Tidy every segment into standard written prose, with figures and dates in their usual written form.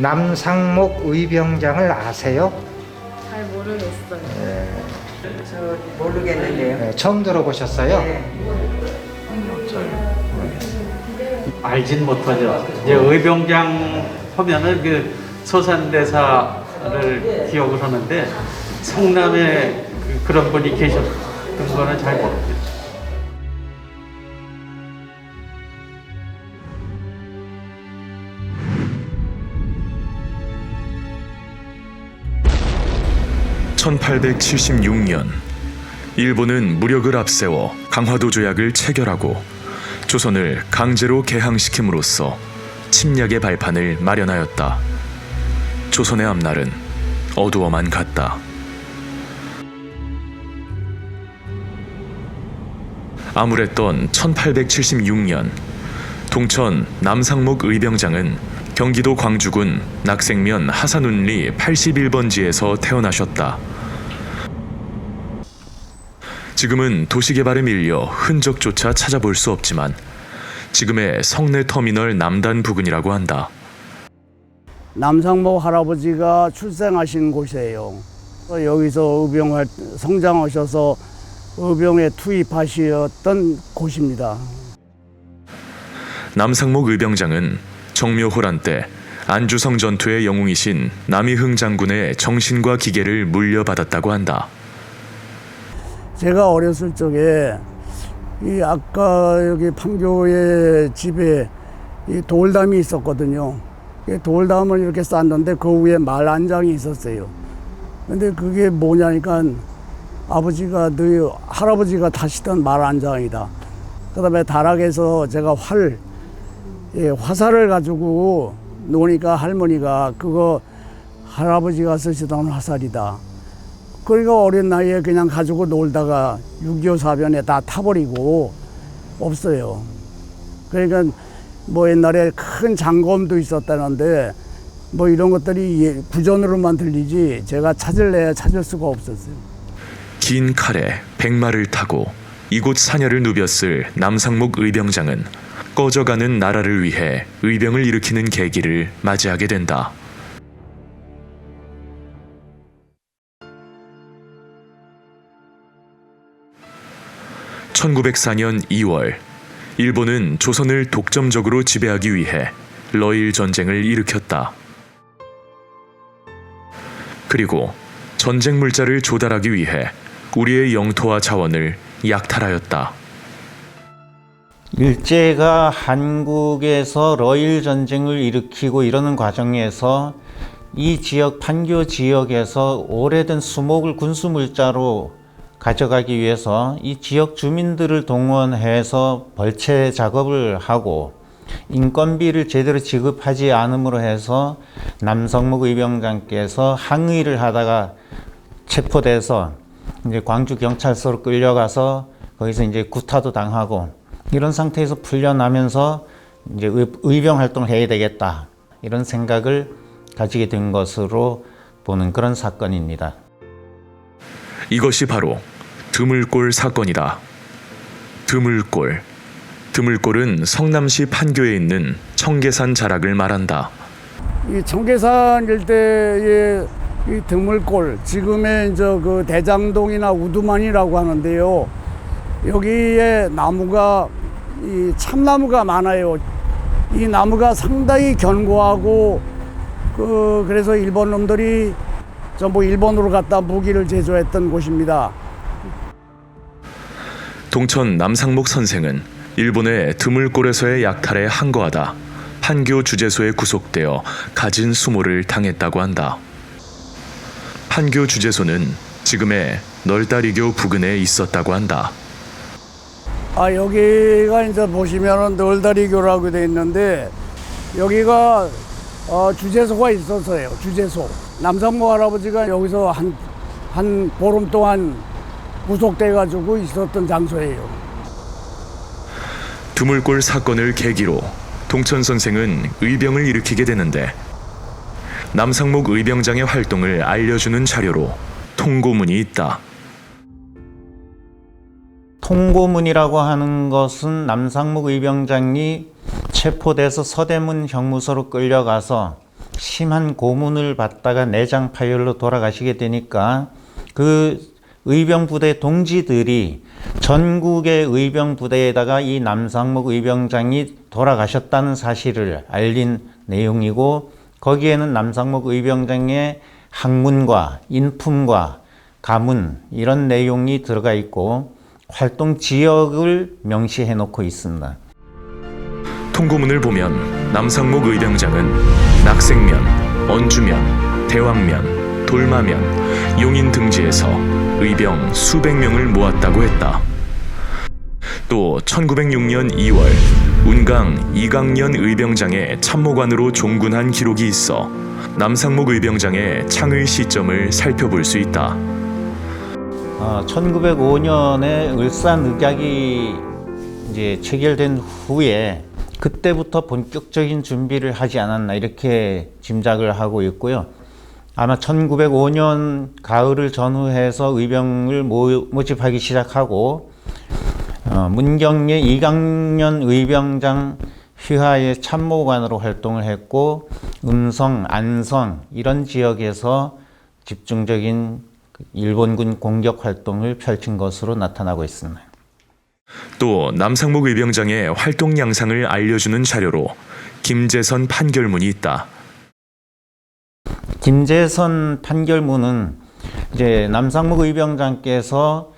남상목 의병장을 아세요? 잘 모르겠어요. 저 모르겠는데요. 네, 처음 들어보셨어요? 알진 못하죠. 이제 의병장 하면은 그 서산대사를 기억을 하는데 성남에 그런 분이 계셨던 거는 잘 모르겠어요. (1876년) 일본은 무력을 앞세워 강화도 조약을 체결하고 조선을 강제로 개항시킴으로써 침략의 발판을 마련하였다. 조선의 앞날은 어두워만 갔다. 암울했던 1876년 동천 남상목 의병장은 경기도 광주군 낙생면 하산운리 81번지에서 태어나셨다. 지금은 도시개발에 밀려 흔적조차 찾아볼 수 없지만 지금의 성내터미널 남단 부근이라고 한다. 남상목 할아버지가 출생하신 곳이에요. 여기서 성장하셔서 의병에 투입하셨던 곳입니다. 남상목 의병장은 정묘호란 때 안주성 전투의 영웅이신 남이흥 장군의 정신과 기계를 물려받았다고 한다. 제가 어렸을 적에 이 아까 여기 판교의 집에 이 돌담이 있었거든요. 이 돌담을 이렇게 쌌는데 그 위에 말 한 장이 있었어요. 근데 그게 뭐냐니까 할아버지가 타시던 말 한 장이다. 그다음에 다락에서 제가 화살을 가지고 노니까 할머니가 그거 할아버지가 쓰시던 화살이다. 그러니까 어린 나이에 그냥 가지고 놀다가 6.25 사변에 다 타버리고 없어요. 그러니까 뭐 옛날에 큰 장검도 있었다는데 뭐 이런 것들이 구전으로만 들리지 제가 찾을 수가 없었어요. 긴 칼에 백마를 타고 이곳 사녀를 누볐을 남상목 의병장은 꺼져가는 나라를 위해 의병을 일으키는 계기를 맞이하게 된다. (1904년 2월) 일본은 조선을 독점적으로 지배하기 위해 러일 전쟁을 일으켰다. 그리고 전쟁 물자를 조달하기 위해 우리의 영토와 자원을 약탈하였다. 일제가 한국에서 러일 전쟁을 일으키고 이러는 과정에서 이 지역, 판교 지역에서 오래된 수목을 군수 물자로 가져가기 위해서 이 지역 주민들을 동원해서 벌채 작업을 하고 인건비를 제대로 지급하지 않음으로 해서 남상목 의병장께서 항의를 하다가 체포돼서 이제 광주 경찰서로 끌려가서 거기서 이제 구타도 당하고 이런 상태에서 풀려나면서 이제 의병 활동을 해야 되겠다 이런 생각을 가지게 된 것으로 보는 그런 사건입니다. 이것이 바로 드물골 사건이다. 드물골은 성남시 판교에 있는 청계산 자락을 말한다. 이 청계산 일대의 이 드물골, 지금의 이제 그 대장동이나 우두만이라고 하는데요. 여기에 나무가 이 참나무가 많아요. 이 나무가 상당히 견고하고 그래서 일본 놈들이 전부 일본으로 갖다 무기를 제조했던 곳입니다. 동천 남상목 선생은 일본의 드물골에서의 약탈에 항거하다 판교 주재소에 구속되어 갖은 수모를 당했다고 한다. 판교 주재소는 지금의 널다리교 부근에 있었다고 한다. 여기가 이제 보시면은 널다리교라고 돼 있는데 여기가 주재소가 있었어요. 주재소. 남상모 할아버지가 여기서 한 보름 동안 구속돼 가지고 있었던 장소예요. 드물골 사건을 계기로 동천 선생은 의병을 일으키게 되는데 남상목 의병장의 활동을 알려주는 자료로 통고문이 있다. 통고문이라고 하는 것은 남상목 의병장이 체포돼서 서대문 형무소로 끌려가서 심한 고문을 받다가 내장 파열로 돌아가시게 되니까 그 의병부대 동지들이 전국의 의병부대에다가 이 남상목 의병장이 돌아가셨다는 사실을 알린 내용이고, 거기에는 남상목 의병장의 학문과 인품과 가문 이런 내용이 들어가 있고 활동 지역을 명시해 놓고 있습니다. 통고문을 보면 남상목 의병장은 낙생면, 언주면, 대왕면, 돌마면, 용인 등지에서 의병 수백 명을 모았다고 했다. 또 1906년 2월 운강 이강년 의병장의 참모관으로 종군한 기록이 있어 남상목 의병장의 창의 시점을 살펴볼 수 있다. 1905년에 을사늑약이 이제 체결된 후에 그때부터 본격적인 준비를 하지 않았나 이렇게 짐작을 하고 있고요. 아마 1905년 가을을 전후해서 의병을 모집하기 시작하고 문경의 이강년 의병장 휘하의 참모관으로 활동을 했고 음성, 안성 이런 지역에서 집중적인 일본군 공격 활동을 펼친 것으로 나타나고 있습니다. 또 남상목 의병장의 활동 양상을 알려주는 자료로 김재선 판결문이 있다. 김재선 판결문은 이제 남상목 의병장께서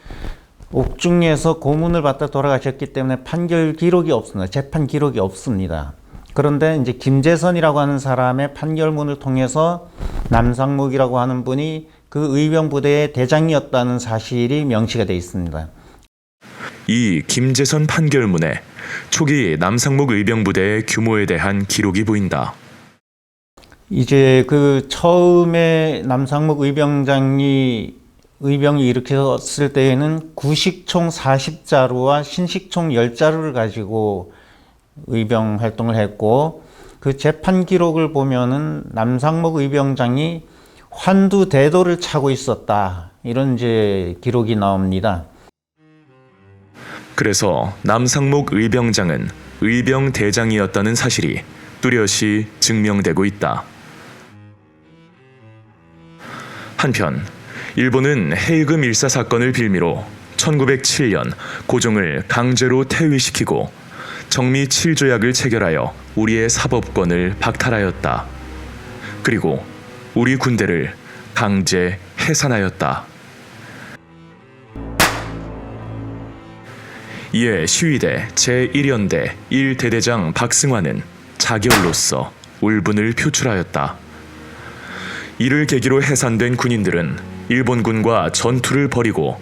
옥중에서 고문을 받다 돌아가셨기 때문에 판결 기록이 없습니다. 재판 기록이 없습니다. 그런데 이제 김재선이라고 하는 사람의 판결문을 통해서 남상목이라고 하는 분이 그 의병 부대의 대장이었다는 사실이 명시가 되어 있습니다. 이 김재선 판결문에 초기 남상목 의병부대의 규모에 대한 기록이 보인다. 이제 그 처음에 남상목 의병장이 의병이 일으켰을 때에는 구식총 40자루와 신식총 10자루를 가지고 의병 활동을 했고, 그 재판 기록을 보면은 남상목 의병장이 환두 대도를 차고 있었다 이런 이제 기록이 나옵니다. 그래서 남상목 의병장은 의병 대장이었다는 사실이 뚜렷이 증명되고 있다. 한편 일본은 헤이그 밀사 사건을 빌미로 1907년 고종을 강제로 퇴위시키고 정미 7조약을 체결하여 우리의 사법권을 박탈하였다. 그리고 우리 군대를 강제 해산하였다. 이에 시위대 제1연대 1대대장 박승환은 자결로서 울분을 표출하였다. 이를 계기로 해산된 군인들은 일본군과 전투를 벌이고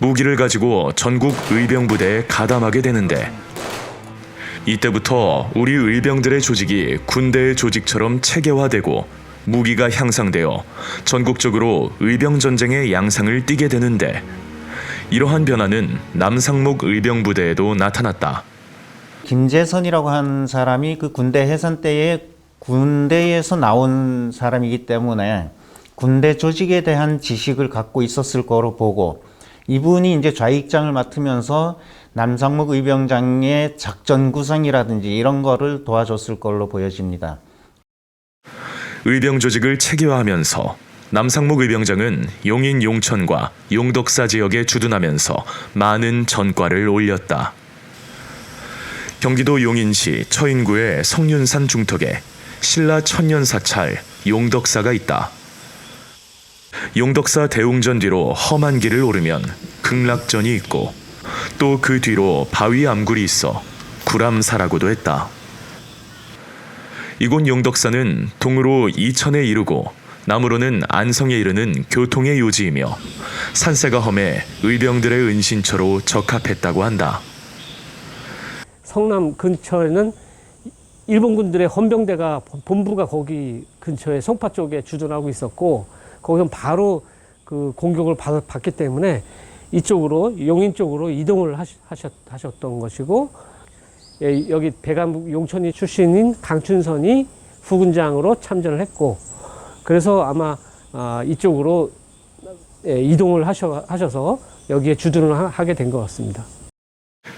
무기를 가지고 전국 의병부대에 가담하게 되는데, 이때부터 우리 의병들의 조직이 군대의 조직처럼 체계화되고 무기가 향상되어 전국적으로 의병전쟁의 양상을 띠게 되는데, 이러한 변화는 남상목 의병부대에도 나타났다. 김재선이라고 하는 사람이 그 군대 해산 때에 군대에서 나온 사람이기 때문에 군대 조직에 대한 지식을 갖고 있었을 거로 보고, 이분이 이제 좌익장을 맡으면서 남상목 의병장의 작전 구상이라든지 이런 거를 도와줬을 걸로 보여집니다. 의병 조직을 체계화하면서 남상목 의병장은 용인 용천과 용덕사 지역에 주둔하면서 많은 전과를 올렸다. 경기도 용인시 처인구의 성윤산 중턱에 신라 천년사찰 용덕사가 있다. 용덕사 대웅전 뒤로 험한 길을 오르면 극락전이 있고, 또 그 뒤로 바위 암굴이 있어 불암사라고도 했다. 이곳 용덕사는 동으로 이천에 이르고 남으로는 안성에 이르는 교통의 요지이며 산세가 험해 의병들의 은신처로 적합했다고 한다. 성남 근처에는 일본군들의 헌병대가 본부가 거기 근처에 송파 쪽에 주둔하고 있었고 거기서 바로 그 공격을 받기 때문에 이쪽으로 용인 쪽으로 이동을 하셨던 것이고 여기 배감 용천이 출신인 강춘선이副군장으로 참전을 했고 그래서 아마 이쪽으로 이동을 하셔서 여기에 주둔을 하게 된 것 같습니다.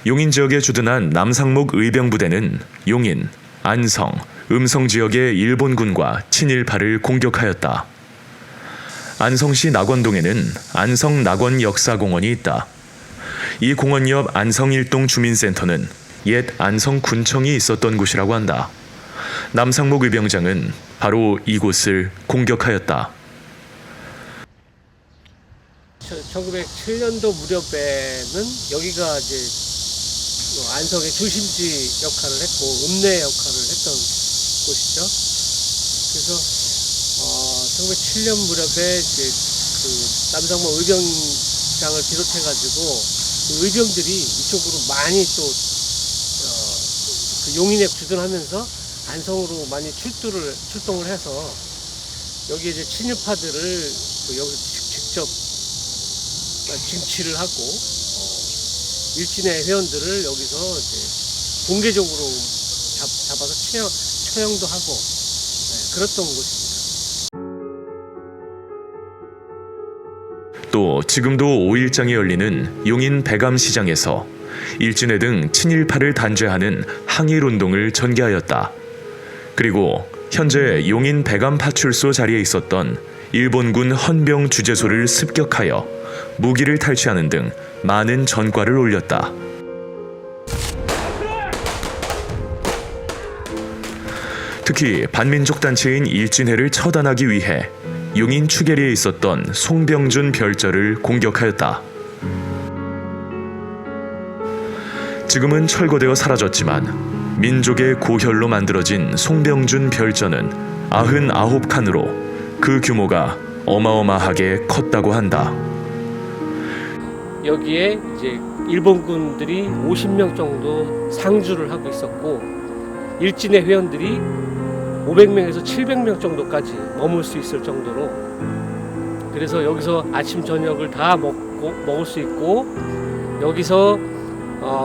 용인 지역에 주둔한 남상목 의병부대는 용인, 안성, 음성 지역의 일본군과 친일파를 공격하였다. 안성시 낙원동에는 안성 낙원 역사공원이 있다. 이 공원 옆 안성 일동 주민센터는 옛 안성군청이 있었던 곳이라고 한다. 남상목 의병장은 바로 이곳을 공격하였다. 1907년도 무렵에는 여기가 이제 안성의 중심지 역할을 했고 읍내 역할을 했던 곳이죠. 그래서 1907년 무렵에 이제 그 남상목 의병장을 비롯해가지고 그 의병들이 이쪽으로 많이 또 그 용인에 주둔하면서 안성으로 많이 출동을 해서 여기 이제 친일파들을 여기 직접 징치를 하고 일진의 회원들을 여기서 이제 공개적으로 잡아서 처형도 하고 그랬던 곳입니다. 또 지금도 5일장에 열리는 용인 배감시장에서 일진회 등 친일파를 단죄하는 항일운동을 전개하였다. 그리고 현재 용인 배감파출소 자리에 있었던 일본군 헌병 주재소를 습격하여 무기를 탈취하는 등 많은 전과를 올렸다. 특히 반민족 단체인 일진회를 처단하기 위해 용인 추계리에 있었던 송병준 별저를 공격하였다. 지금은 철거되어 사라졌지만 민족의 고혈로 만들어진 송병준 별저는 99칸으로 그 규모가 어마어마하게 컸다고 한다. 여기에 이제 일본군들이 50명 정도 상주를 하고 있었고 일진의 회원들이 500명에서 700명 정도까지 머물 수 있을 정도로 그래서 여기서 아침 저녁을 다 먹을 수 있고 여기서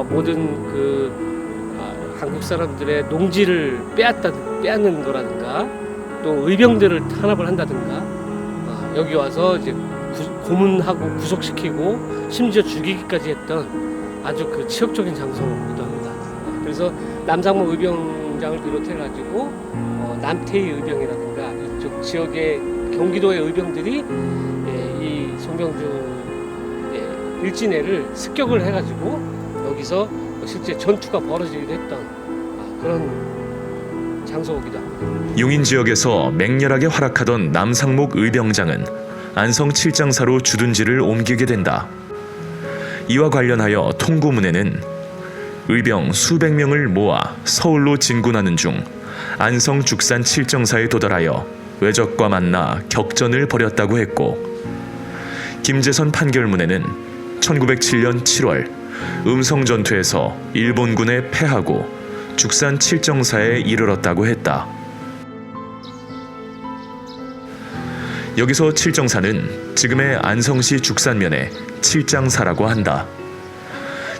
모든 한국 사람들의 농지를 빼앗는 거라든가 또 의병들을 탄압을 한다든가 여기 와서 이제 고문하고 구속시키고 심지어 죽이기까지 했던 아주 그 치욕적인 장소이기도 합니다. 그래서 남상목 의병장을 비롯해가지고 남태희 의병이라든가 이쪽 지역의 경기도의 의병들이 이 송병준 일진회를 습격을 해가지고 여기서 실제 전투가 벌어지기도 했던 그런 장소이기도 합니다. 용인 지역에서 맹렬하게 활약하던 남상목 의병장은 안성 칠장사로 주둔지를 옮기게 된다. 이와 관련하여 통고문에는 의병 수백 명을 모아 서울로 진군하는 중 안성 죽산 칠정사에 도달하여 외적과 만나 격전을 벌였다고 했고 김재선 판결문에는 1907년 7월 음성전투에서 일본군에 패하고 죽산 칠정사에 이르렀다고 했다. 여기서 칠정사는 지금의 안성시 죽산면의 칠장사라고 한다.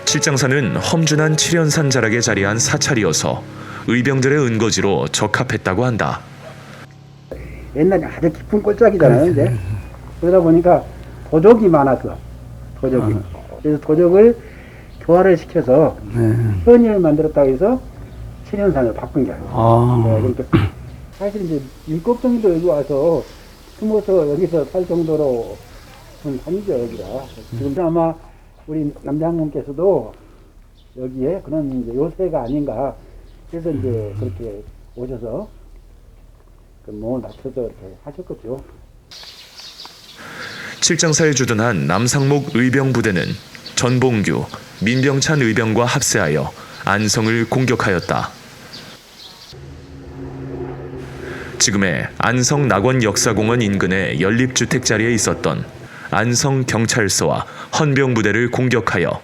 칠장사는 험준한 칠연산 자락에 자리한 사찰이어서 의병들의 은거지로 적합했다고 한다. 옛날에 아주 깊은 골짜기잖아요. 이제 그러다 보니까 도적이 많았어. 도적이. 그래서 도적을 교화를 시켜서 현인을 만들었다고 해서 칠연산을 바꾼 거야. 그러니까 사실 이제 7정도 여기 와서 숨어서 여기서 살 정도로 좀 산이죠 여기가. 지금 아마 우리 남장군께서도 여기에 그런 이제 요새가 아닌가. 그래서 이제 그렇게 오셔서 그 몸을 맞춰서 이렇게 하셨겠죠. 칠장사에 주둔한 남상목 의병부대는 전봉규, 민병찬 의병과 합세하여 안성을 공격하였다. 지금의 안성 낙원 역사공원 인근의 연립주택 자리에 있었던 안성 경찰서와 헌병부대를 공격하여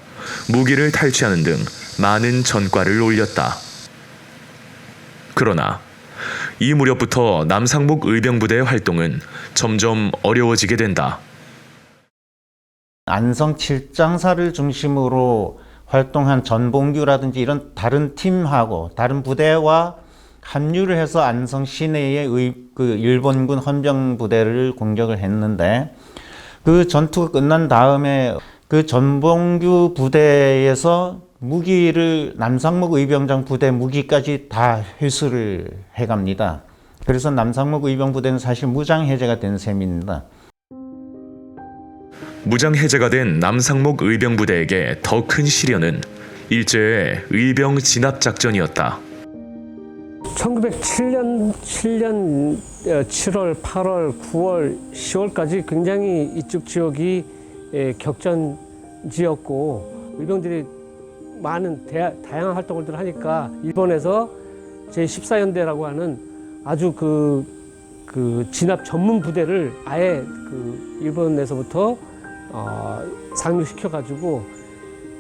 무기를 탈취하는 등 많은 전과를 올렸다. 그러나 이 무렵부터 남상목 의병부대의 활동은 점점 어려워지게 된다. 안성 칠장사를 중심으로 활동한 전봉규라든지 이런 다른 팀하고 다른 부대와 합류를 해서 안성 시내의 그 일본군 헌병부대를 공격을 했는데, 그 전투가 끝난 다음에 그 전봉규 부대에서 무기를 남상목 의병장 부대 무기까지 다 회수를 해갑니다. 그래서 남상목 의병부대는 사실 무장 해제가 된 셈입니다. 무장 해제가 된 남상목 의병부대에게 더 큰 시련은 일제의 의병 진압 작전이었다. 1907년 7월, 8월, 9월, 10월까지 굉장히 이쪽 지역이 격전지였고, 의병들이 많은 다양한 활동을 하니까 일본에서 제14연대라고 하는 아주 그 진압 전문 부대를 아예 그 일본에서부터 상륙시켜가지고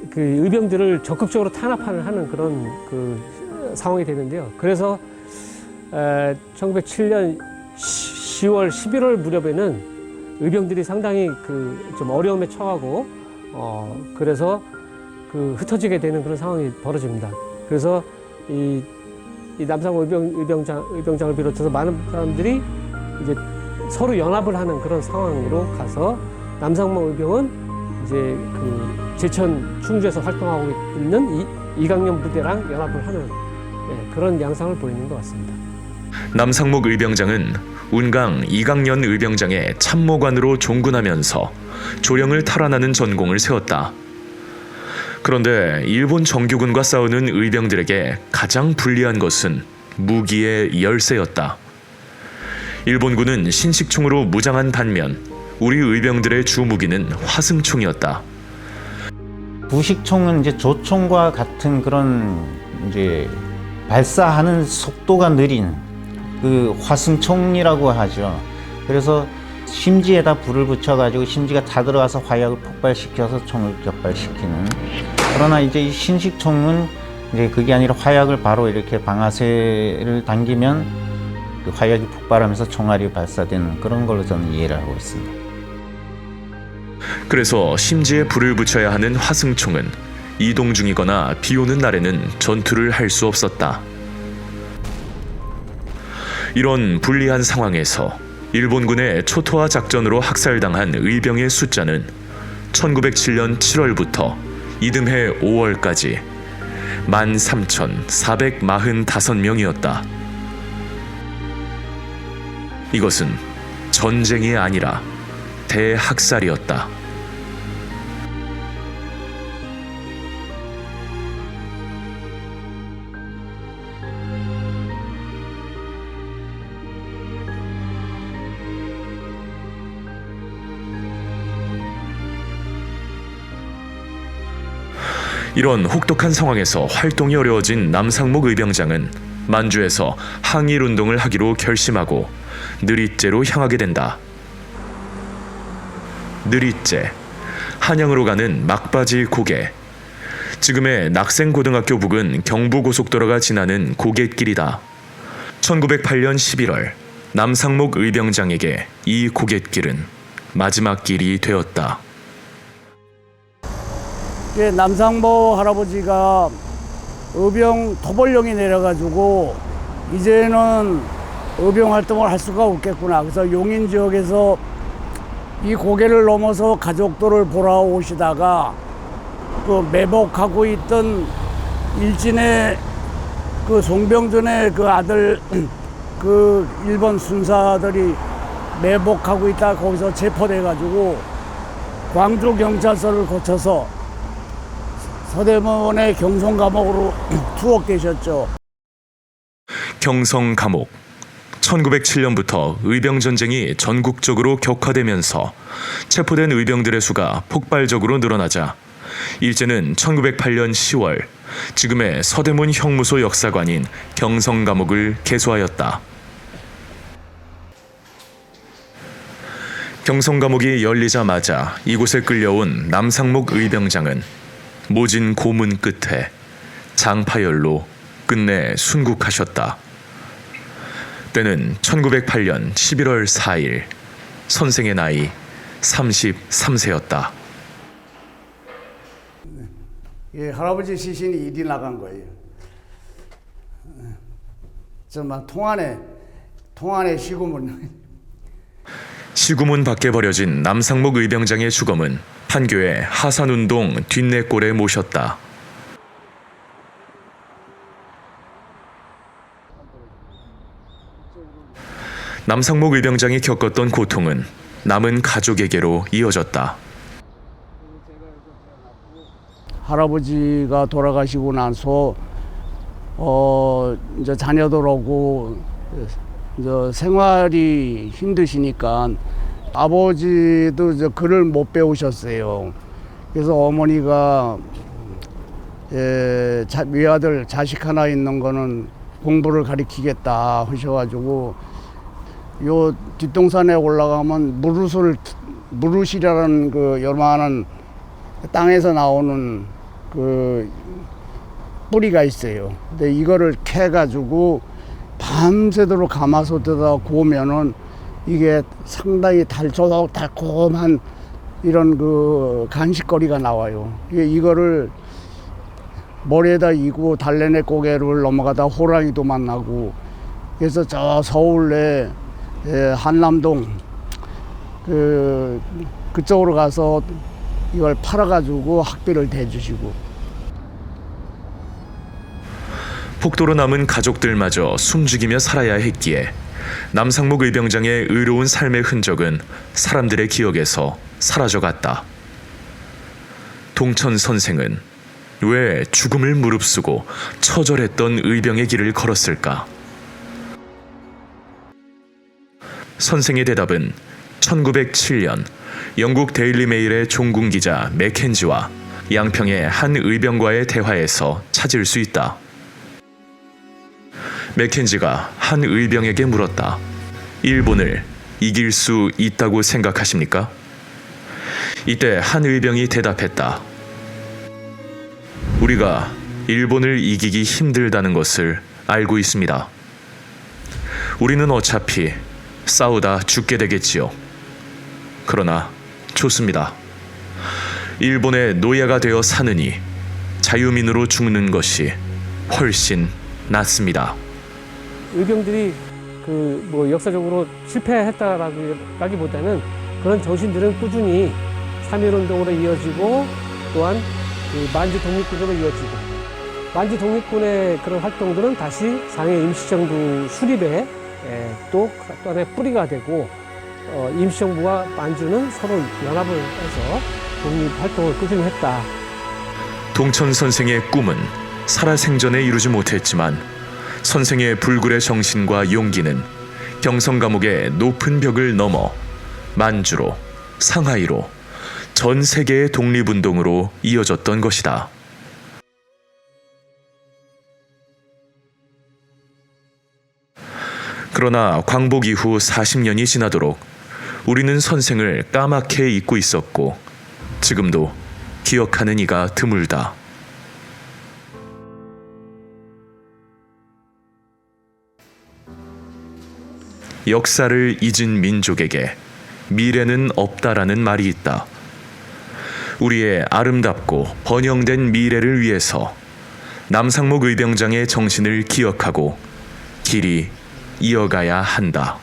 그 의병들을 적극적으로 탄압하는 그런 그 상황이 되는데요. 그래서 1907년 10월, 11월 무렵에는 의병들이 상당히 좀 어려움에 처하고 그래서 흩어지게 되는 그런 상황이 벌어집니다. 그래서 이 남상목 의병장을 비롯해서 많은 사람들이 이제 서로 연합을 하는 그런 상황으로 가서 남상목 의병은 이제 그 제천 충주에서 활동하고 있는 이강년 부대랑 연합을 하는 그런 양상을 보이는 것 같습니다. 남상목 의병장은 운강 이강년 의병장의 참모관으로 종군하면서 조령을 탈환하는 전공을 세웠다. 그런데 일본 정규군과 싸우는 의병들에게 가장 불리한 것은 무기의 열세였다. 일본군은 신식총으로 무장한 반면 우리 의병들의 주 무기는 화승총이었다. 부식총은 이제 조총과 같은 그런 이제 발사하는 속도가 느린 그 화승총이라고 하죠. 그래서 심지에다 불을 붙여가지고 심지가 다 들어가서 화약을 폭발시켜서 총을 격발시키는. 그러나 이제 이 신식총은 이제 그게 아니라 화약을 바로 이렇게 방아쇠를 당기면 그 화약이 폭발하면서 총알이 발사되는 그런 걸로 저는 이해를 하고 있습니다. 그래서 심지에 불을 붙여야 하는 화승총은 이동 중이거나 비 오는 날에는 전투를 할 수 없었다. 이런 불리한 상황에서 일본군의 초토화 작전으로 학살당한 의병의 숫자는 1907년 7월부터 이듬해 5월까지 13,445명이었다. 이것은 전쟁이 아니라 대학살이었다. 이런 혹독한 상황에서 활동이 어려워진 남상목 의병장은 만주에서 항일운동을 하기로 결심하고 느릿제로 향하게 된다. 느릿제, 한양으로 가는 막바지 고개. 지금의 낙생고등학교 부근 경부고속도로가 지나는 고갯길이다. 1908년 11월 남상목 의병장에게 이 고갯길은 마지막 길이 되었다. 남상모 할아버지가 의병 토벌령이 내려가지고 이제는 의병 활동을 할 수가 없겠구나. 그래서 용인 지역에서 이 고개를 넘어서 가족들을 보러 오시다가 그 매복하고 있던 일진의 그 송병준의 그 아들 그 일본 순사들이 매복하고 있다 거기서 체포돼가지고 광주 경찰서를 거쳐서 서대문의 경성 감옥으로 투옥되셨죠. 경성 감옥. 1907년부터 의병전쟁이 전국적으로 격화되면서 체포된 의병들의 수가 폭발적으로 늘어나자 일제는 1908년 10월 지금의 서대문 형무소 역사관인 경성감옥을 개소하였다. 경성감옥이 열리자마자 이곳에 끌려온 남상목 의병장은 모진 고문 끝에 장파열로 끝내 순국하셨다. 때는 1908년 11월 4일, 선생의 나이 33세였다. 예, 할아버지 시신이 일이 나간 거예요. 정말 통안에 시구문. 시구문 밖에 버려진 남상목 의병장의 주검은 판교의 하산운동 뒷내골에 모셨다. 남상목 의병장이 겪었던 고통은 남은 가족에게로 이어졌다. 할아버지가 돌아가시고 나서 이제 자녀들하고 이제 생활이 힘드시니까 아버지도 이제 글을 못 배우셨어요. 그래서 어머니가 외아들 자식 하나 있는 거는 공부를 가리키겠다 하셔가지고 요 뒷동산에 올라가면 무릇이라는 그 요만한 땅에서 나오는 그 뿌리가 있어요. 근데 이거를 캐가지고 밤새도록 가마솥에다 구우면은 이게 상당히 달콤한 이런 그 간식거리가 나와요. 이거를 머리에다 이고 달래내 고개를 넘어가다 호랑이도 만나고, 그래서 저 서울에 한남동 그쪽으로 가서 이걸 팔아가지고 학비를 대주시고. 폭도로 남은 가족들마저 숨죽이며 살아야 했기에 남상목 의병장의 의로운 삶의 흔적은 사람들의 기억에서 사라져갔다. 동천 선생은 왜 죽음을 무릅쓰고 처절했던 의병의 길을 걸었을까? 선생의 대답은 1907년 영국 데일리 메일의 종군 기자 맥켄지와 양평의 한 의병과의 대화에서 찾을 수 있다. 맥켄지가 한 의병에게 물었다. 일본을 이길 수 있다고 생각하십니까? 이때 한 의병이 대답했다. 우리가 일본을 이기기 힘들다는 것을 알고 있습니다. 우리는 어차피 싸우다 죽게 되겠지요. 그러나 좋습니다. 일본의 노예가 되어 사느니 자유민으로 죽는 것이 훨씬 낫습니다. 의병들이 역사적으로 실패했다라기보다는 그런 정신들은 꾸준히 3.1운동으로 이어지고, 또한 만주 독립군으로 이어지고, 만주 독립군의 그런 활동들은 다시 상해 임시정부 수립에 또 하나의 뿌리가 되고, 임시정부와 만주는 서로 연합을 해서 독립활동을 꾸준히 했다. 동천 선생의 꿈은 살아생전에 이루지 못했지만 선생의 불굴의 정신과 용기는 경성감옥의 높은 벽을 넘어 만주로, 상하이로, 전 세계의 독립운동으로 이어졌던 것이다. 그러나 광복 이후 40년이 지나도록 우리는 선생을 까맣게 잊고 있었고, 지금도 기억하는 이가 드물다. 역사를 잊은 민족에게 미래는 없다라는 말이 있다. 우리의 아름답고 번영된 미래를 위해서 남상목 의병장의 정신을 기억하고 길이 이어가야 한다.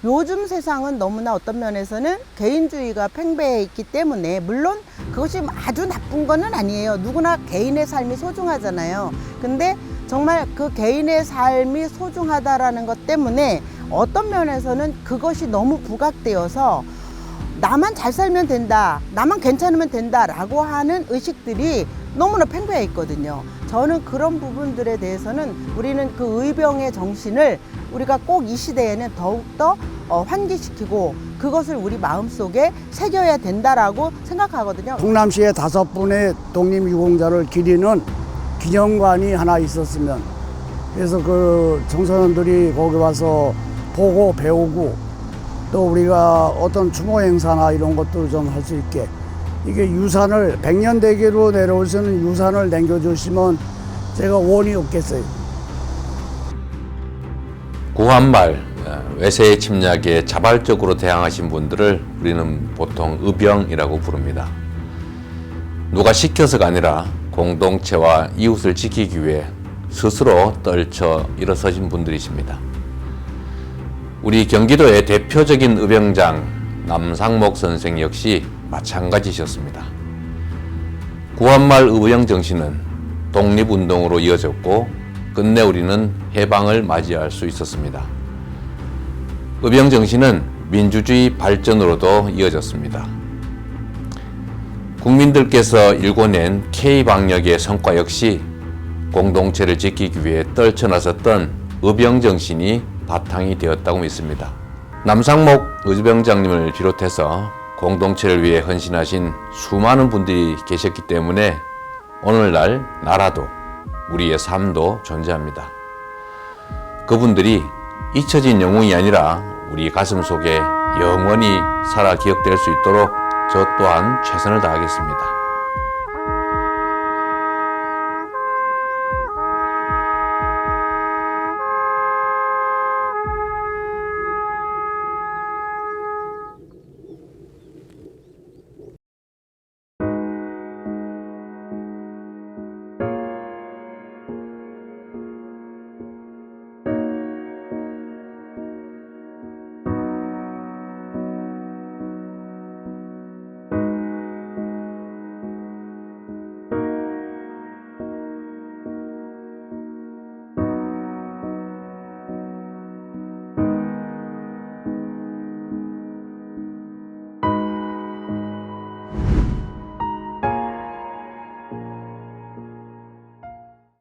요즘 세상은 너무나 어떤 면에서는 개인주의가 팽배해 있기 때문에, 물론 그것이 아주 나쁜 거는 아니에요. 누구나 개인의 삶이 소중하잖아요. 근데 정말 그 개인의 삶이 소중하다라는 것 때문에 어떤 면에서는 그것이 너무 부각되어서 나만 잘 살면 된다, 나만 괜찮으면 된다라고 하는 의식들이 너무나 팽배해 있거든요. 저는 그런 부분들에 대해서는 우리는 그 의병의 정신을 우리가 꼭 이 시대에는 더욱더 환기시키고 그것을 우리 마음속에 새겨야 된다라고 생각하거든요. 성남시에 5분의 독립유공자를 기리는 기념관이 하나 있었으면, 그래서 그 청소년들이 거기 와서 보고 배우고 또 우리가 어떤 추모 행사나 이런 것들을 좀 할 수 있게, 이게 유산을 100년 대계로 내려올 수 있는 유산을 남겨주시면 제가 원이 없겠어요. 구한말 외세의 침략에 자발적으로 대항하신 분들을 우리는 보통 의병이라고 부릅니다. 누가 시켜서가 아니라 공동체와 이웃을 지키기 위해 스스로 떨쳐 일어서신 분들이십니다. 우리 경기도의 대표적인 의병장 남상목 선생 역시 마찬가지셨습니다. 구한말 의병 정신은 독립운동으로 이어졌고 끝내 우리는 해방을 맞이할 수 있었습니다. 의병 정신은 민주주의 발전으로도 이어졌습니다. 국민들께서 일궈낸 K방역의 성과 역시 공동체를 지키기 위해 떨쳐나섰던 의병 정신이 바탕이 되었다고 믿습니다. 남상목 의병장님을 비롯해서 공동체를 위해 헌신하신 수많은 분들이 계셨기 때문에 오늘날 나라도 우리의 삶도 존재합니다. 그분들이 잊혀진 영웅이 아니라 우리 가슴 속에 영원히 살아 기억될 수 있도록 저 또한 최선을 다하겠습니다.